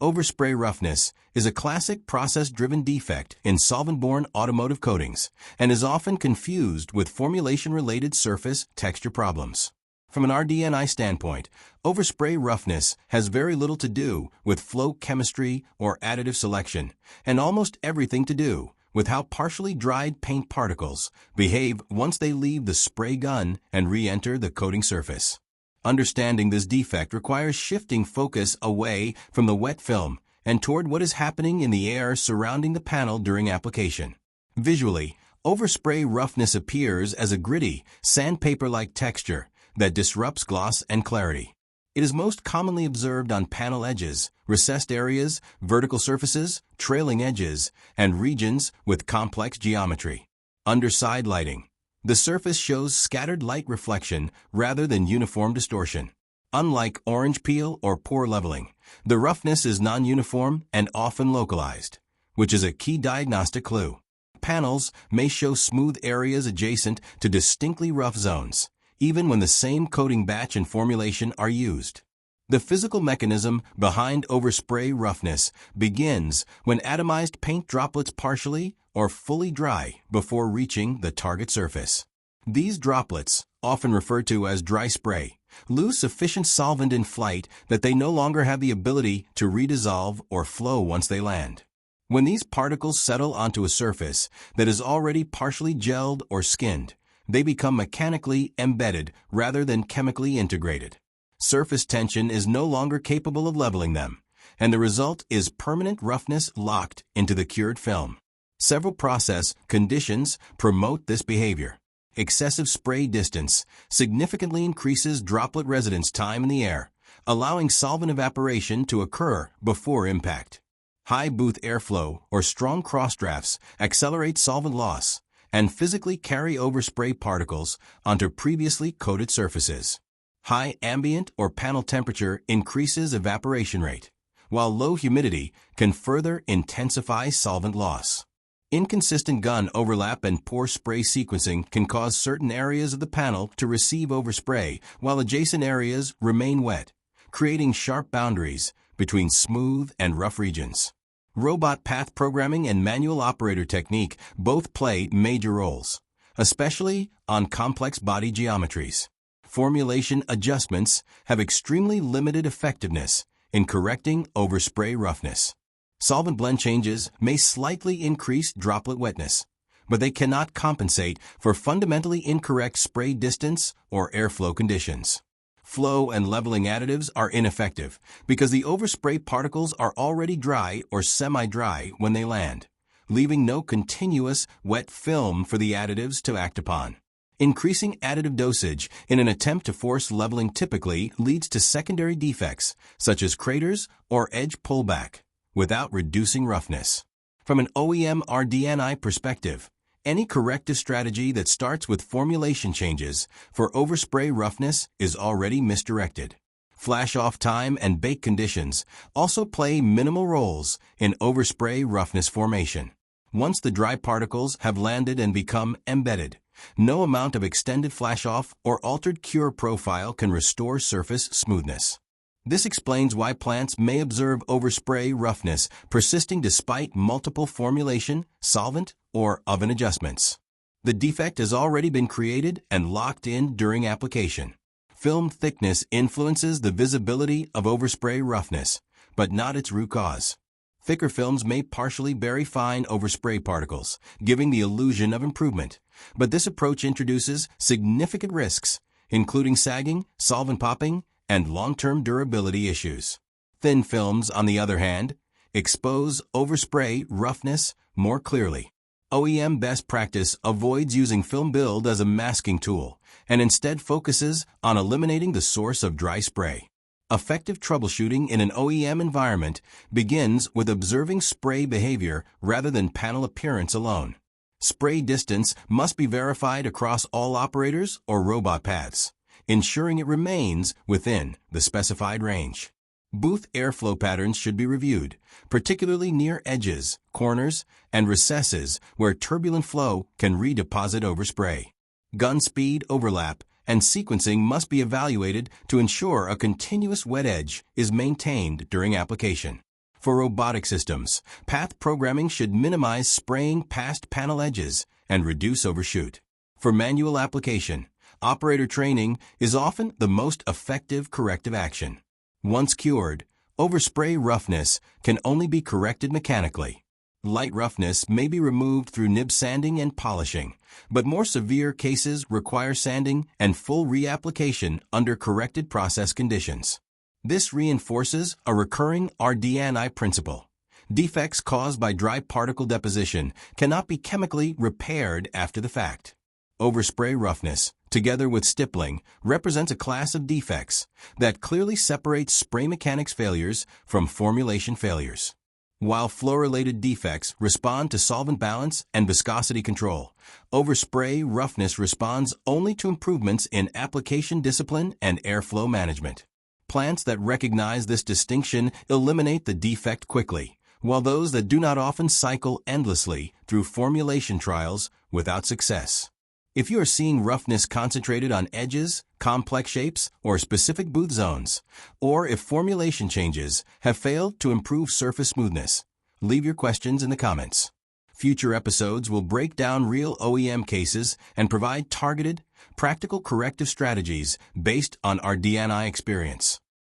Overspray roughness is a classic process-driven defect in solvent-borne automotive coatings and is often confused with formulation-related surface texture problems. From an RD&I standpoint, overspray roughness has very little to do with flow chemistry or additive selection, and almost everything to do with how partially dried paint particles behave once they leave the spray gun and re-enter the coating surface. Understanding this defect requires shifting focus away from the wet film and toward what is happening in the air surrounding the panel during application. Visually, overspray roughness appears as a gritty, sandpaper-like texture that disrupts gloss and clarity. It is most commonly observed on panel edges, recessed areas, vertical surfaces, trailing edges, and regions with complex geometry. Under side lighting, the surface shows scattered light reflection rather than uniform distortion. Unlike orange peel or poor leveling, the roughness is non-uniform and often localized, which is a key diagnostic clue. Panels may show smooth areas adjacent to distinctly rough zones, even when the same coating batch and formulation are used. The physical mechanism behind overspray roughness begins when atomized paint droplets partially or fully dry before reaching the target surface. These droplets, often referred to as dry spray, lose sufficient solvent in flight that they no longer have the ability to redissolve or flow once they land. When these particles settle onto a surface that is already partially gelled or skinned, they become mechanically embedded rather than chemically integrated. Surface tension is no longer capable of leveling them, and the result is permanent roughness locked into the cured film. Several process conditions promote this behavior. Excessive spray distance significantly increases droplet residence time in the air, allowing solvent evaporation to occur before impact. High booth airflow or strong crossdrafts accelerate solvent loss and physically carry overspray particles onto previously coated surfaces. High ambient or panel temperature increases evaporation rate, while low humidity can further intensify solvent loss. Inconsistent gun overlap and poor spray sequencing can cause certain areas of the panel to receive overspray while adjacent areas remain wet, creating sharp boundaries between smooth and rough regions. Robot path programming and manual operator technique both play major roles, especially on complex body geometries. Formulation adjustments have extremely limited effectiveness in correcting overspray roughness. Solvent blend changes may slightly increase droplet wetness, but they cannot compensate for fundamentally incorrect spray distance or airflow conditions. Flow and leveling additives are ineffective because the overspray particles are already dry or semi-dry when they land, leaving no continuous wet film for the additives to act upon. Increasing additive dosage in an attempt to force leveling typically leads to secondary defects such as craters or edge pullback without reducing roughness. From an OEM RD&I perspective, any corrective strategy that starts with formulation changes for overspray roughness is already misdirected. Flash-off time and bake conditions also play minimal roles in overspray roughness formation. Once the dry particles have landed and become embedded, no amount of extended flash-off or altered cure profile can restore surface smoothness. This explains why plants may observe overspray roughness persisting despite multiple formulation, solvent, or oven adjustments. The defect has already been created and locked in during application. Film thickness influences the visibility of overspray roughness, but not its root cause. Thicker films may partially bury fine overspray particles, giving the illusion of improvement, but this approach introduces significant risks, including sagging, solvent popping, and long-term durability issues. Thin films, on the other hand, expose overspray roughness more clearly. OEM best practice avoids using film build as a masking tool and instead focuses on eliminating the source of dry spray. Effective troubleshooting in an OEM environment begins with observing spray behavior rather than panel appearance alone. Spray distance must be verified across all operators or robot paths, ensuring it remains within the specified range. Booth airflow patterns should be reviewed, particularly near edges, corners, and recesses where turbulent flow can redeposit overspray. Gun speed, overlap, and sequencing must be evaluated to ensure a continuous wet edge is maintained during application. For robotic systems, path programming should minimize spraying past panel edges and reduce overshoot. For manual application, operator training is often the most effective corrective action. Once cured, overspray roughness can only be corrected mechanically. Light roughness may be removed through nib sanding and polishing, but more severe cases require sanding and full reapplication under corrected process conditions. This reinforces a recurring RD&I principle. Defects caused by dry particle deposition cannot be chemically repaired after the fact. Overspray roughness, together with stippling, represents a class of defects that clearly separates spray mechanics failures from formulation failures. While flow-related defects respond to solvent balance and viscosity control, overspray roughness responds only to improvements in application discipline and airflow management. Plants that recognize this distinction eliminate the defect quickly, while those that do not often cycle endlessly through formulation trials without success. If you are seeing roughness concentrated on edges, complex shapes, or specific booth zones, or if formulation changes have failed to improve surface smoothness, leave your questions in the comments. Future episodes will break down real OEM cases and provide targeted, practical corrective strategies based on RD&I experience.